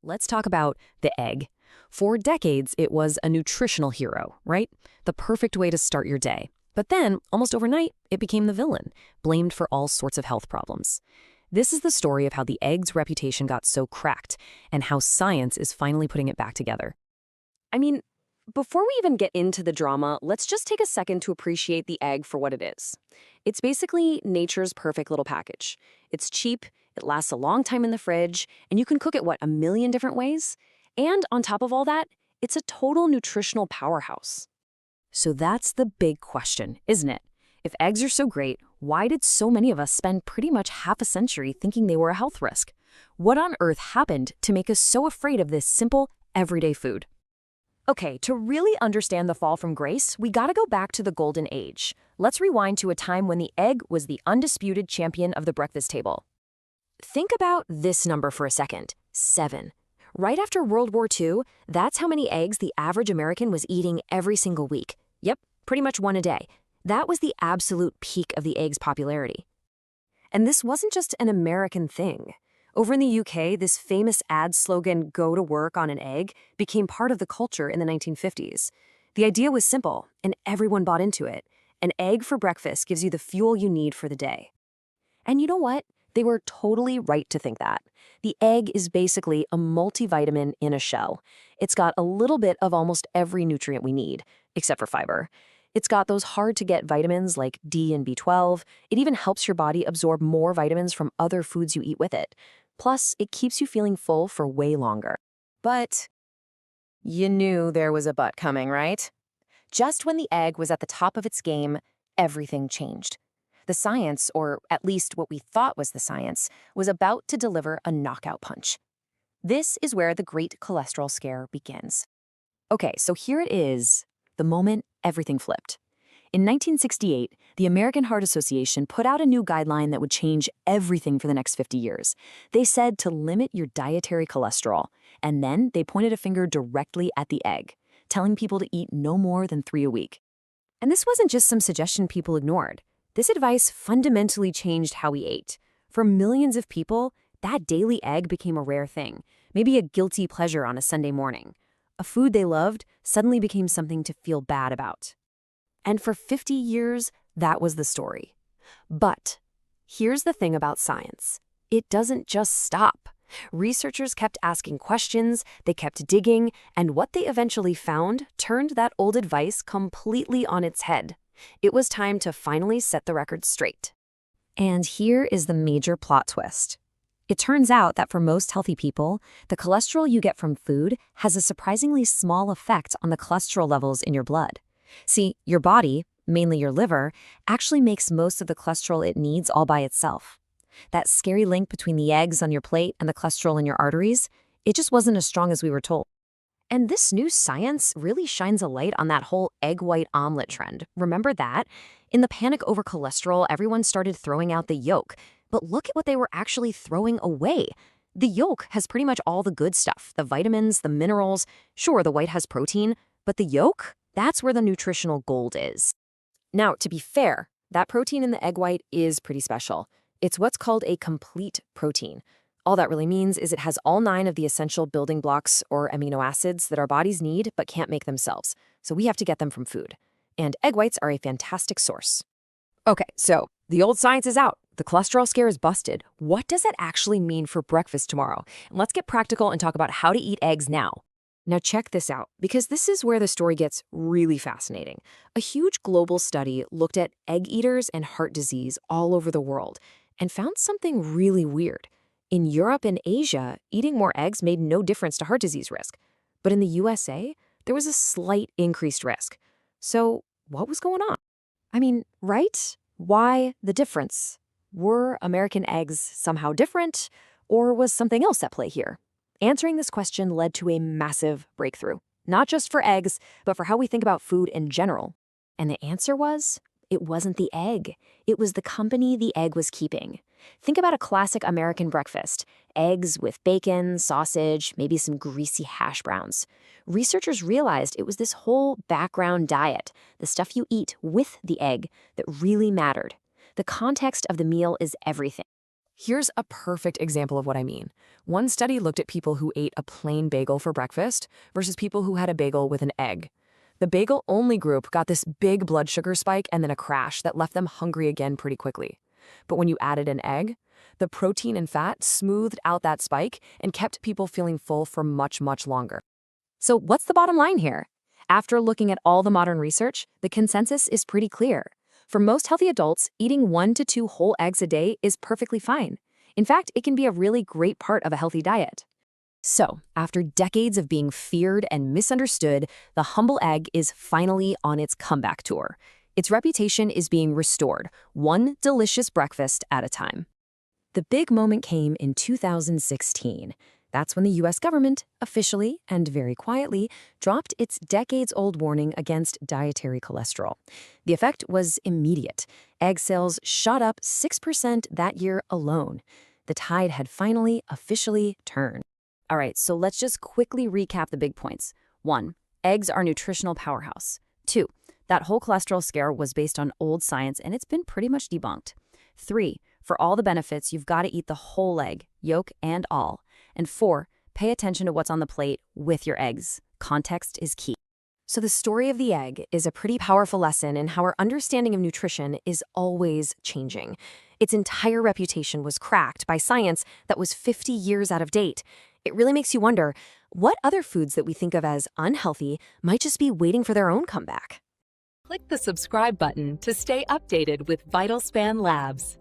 Let's talk about the egg. For decades, it was a nutritional hero, right? The perfect way to start your day. But then, almost overnight, it became the villain, blamed for all sorts of health problems. This is the story of how the egg's reputation got so cracked and how science is finally putting it back together. I mean, before we even get into the drama, let's just take a second to appreciate the egg for what it is. It's basically nature's perfect little package. It's cheap, it lasts a long time in the fridge, and you can cook it, a million different ways? And on top of all that, it's a total nutritional powerhouse. So that's the big question, isn't it? If eggs are so great, why did so many of us spend pretty much half a century thinking they were a health risk? What on earth happened to make us so afraid of this simple, everyday food? Okay, to really understand the fall from grace, we gotta go back to the Golden Age. Let's rewind to a time when the egg was the undisputed champion of the breakfast table. Think about this number for a second, 7. Right after World War II, that's how many eggs the average American was eating every single week. Yep, pretty much one a day. That was the absolute peak of the egg's popularity. And this wasn't just an American thing. Over in the UK, this famous ad slogan, "Go to work on an egg," became part of the culture in the 1950s. The idea was simple, and everyone bought into it. An egg for breakfast gives you the fuel you need for the day. And you know what? They were totally right to think that. The egg is basically a multivitamin in a shell. It's got a little bit of almost every nutrient we need, except for fiber. It's got those hard-to-get vitamins like D and B12. It even helps your body absorb more vitamins from other foods you eat with it. Plus, it keeps you feeling full for way longer. But you knew there was a but coming, right? Just when the egg was at the top of its game, everything changed. The science, or at least what we thought was the science, was about to deliver a knockout punch. This is where the great cholesterol scare begins. Okay, so here it is, the moment everything flipped. In 1968, the American Heart Association put out a new guideline that would change everything for the next 50 years. They said to limit your dietary cholesterol, and then they pointed a finger directly at the egg, telling people to eat no more than 3 a week. And this wasn't just some suggestion people ignored. This advice fundamentally changed how we ate. For millions of people, that daily egg became a rare thing, maybe a guilty pleasure on a Sunday morning. A food they loved suddenly became something to feel bad about. And for 50 years, that was the story. But here's the thing about science. It doesn't just stop. Researchers kept asking questions, they kept digging, and what they eventually found turned that old advice completely on its head. It was time to finally set the record straight. And here is the major plot twist. It turns out that for most healthy people, the cholesterol you get from food has a surprisingly small effect on the cholesterol levels in your blood. See, your body, mainly your liver, actually makes most of the cholesterol it needs all by itself. That scary link between the eggs on your plate and the cholesterol in your arteries, it just wasn't as strong as we were told. And this new science really shines a light on that whole egg white omelet trend. Remember that? In the panic over cholesterol, everyone started throwing out the yolk. But look at what they were actually throwing away. The yolk has pretty much all the good stuff, the vitamins, the minerals. Sure, the white has protein, but the yolk? That's where the nutritional gold is. Now, to be fair, that protein in the egg white is pretty special. It's what's called a complete protein. All that really means is it has all 9 of the essential building blocks or amino acids that our bodies need but can't make themselves. So we have to get them from food. And egg whites are a fantastic source. Okay, so the old science is out. The cholesterol scare is busted. What does that actually mean for breakfast tomorrow? And let's get practical and talk about how to eat eggs now. Now check this out, because this is where the story gets really fascinating. A huge global study looked at egg eaters and heart disease all over the world and found something really weird. In Europe and Asia, eating more eggs made no difference to heart disease risk. But in the USA, there was a slight increased risk. So what was going on? I mean, right? Why the difference? Were American eggs somehow different, or was something else at play here? Answering this question led to a massive breakthrough, not just for eggs, but for how we think about food in general. And the answer was, it wasn't the egg. It was the company the egg was keeping. Think about a classic American breakfast. Eggs with bacon, sausage, maybe some greasy hash browns. Researchers realized it was this whole background diet, the stuff you eat with the egg, that really mattered. The context of the meal is everything. Here's a perfect example of what I mean. One study looked at people who ate a plain bagel for breakfast versus people who had a bagel with an egg. The bagel-only group got this big blood sugar spike and then a crash that left them hungry again pretty quickly. But when you added an egg, the protein and fat smoothed out that spike and kept people feeling full for much, much longer. So what's the bottom line here? After looking at all the modern research, the consensus is pretty clear. For most healthy adults, eating 1 to 2 whole eggs a day is perfectly fine. In fact, it can be a really great part of a healthy diet. So, after decades of being feared and misunderstood, the humble egg is finally on its comeback tour. Its reputation is being restored, one delicious breakfast at a time. The big moment came in 2016. That's when the US government officially and very quietly dropped its decades-old warning against dietary cholesterol. The effect was immediate. Egg sales shot up 6% that year alone. The tide had finally officially turned. All right, so let's just quickly recap the big points. 1. Eggs are a nutritional powerhouse. 2. That whole cholesterol scare was based on old science and it's been pretty much debunked. 3. For all the benefits, you've got to eat the whole egg, yolk and all. And 4, pay attention to what's on the plate with your eggs. Context is key. So the story of the egg is a pretty powerful lesson in how our understanding of nutrition is always changing. Its entire reputation was cracked by science that was 50 years out of date. It really makes you wonder, what other foods that we think of as unhealthy might just be waiting for their own comeback? Click the subscribe button to stay updated with VitalSpan Labs.